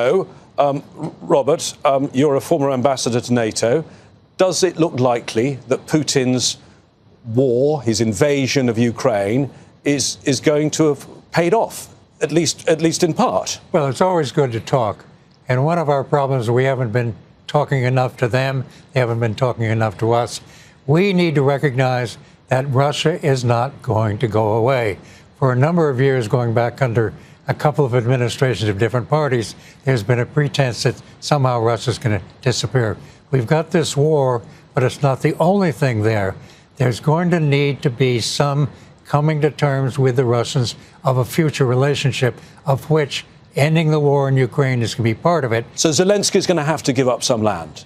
So, Robert, you're a former ambassador to NATO. Does it look likely that Putin's war, his invasion of Ukraine, is going to have paid off, at least in part? Well, it's always good to talk. And one of our problems, we haven't been talking enough to them. They haven't been talking enough to us. We need to recognize that Russia is not going to go away. For a number of years, going back under a couple of administrations of different parties, there's been a pretense that somehow Russia's going to disappear. We've got this war, but it's not the only thing there. There's going to need to be some coming to terms with the Russians of a future relationship, of which ending the war in Ukraine is going to be part of it. So Zelensky's going to have to give up some land.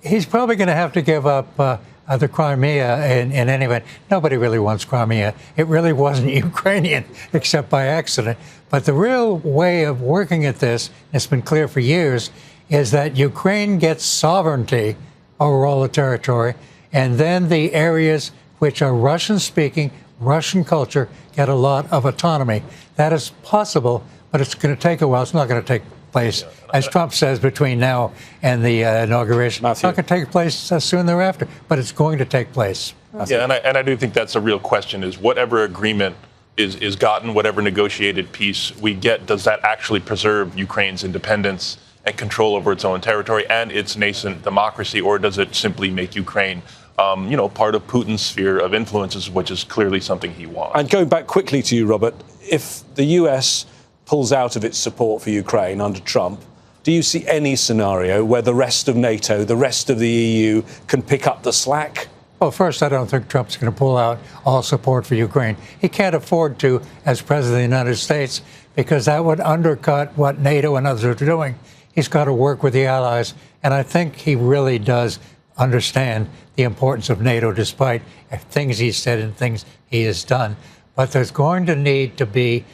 He's probably going to have to give up the Crimea in any event. Nobody really wants Crimea. It really wasn't Ukrainian, except by accident. But the real way of working at this, and it's been clear for years, is that Ukraine gets sovereignty over all the territory, and then the areas which are Russian-speaking, Russian culture, get a lot of autonomy. That is possible, but it's going to take a while. It's not going to take place, as Trump says, between now and the inauguration. Matthew. It's not going to take place soon thereafter, but it's going to take place. Yeah, and I do think that's a real question, is whatever agreement is gotten, whatever negotiated peace we get, does that actually preserve Ukraine's independence and control over its own territory and its nascent democracy, or does it simply make Ukraine part of Putin's sphere of influences, which is clearly something he wants? And going back quickly to you, Robert, if the US pulls out of its support for Ukraine under Trump, do you see any scenario where the rest of NATO, the rest of the EU, can pick up the slack? Well, first, I don't think Trump's going to pull out all support for Ukraine. He can't afford to as president of the United States, because that would undercut what NATO and others are doing. He's got to work with the allies, and I think he really does understand the importance of NATO, despite things he's said and things he has done. But there's going to need to be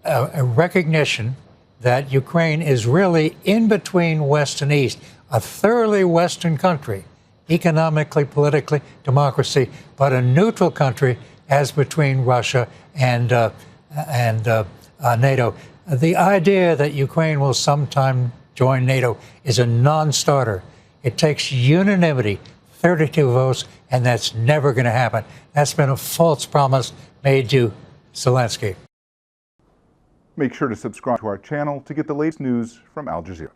a recognition that Ukraine is really in between West and East, a thoroughly Western country, economically, politically, democracy, but a neutral country as between Russia and NATO. The idea that Ukraine will sometime join NATO is a non-starter. It takes unanimity, 32 votes, and that's never going to happen. That's been a false promise made to Zelensky. Make sure to subscribe to our channel to get the latest news from Al Jazeera.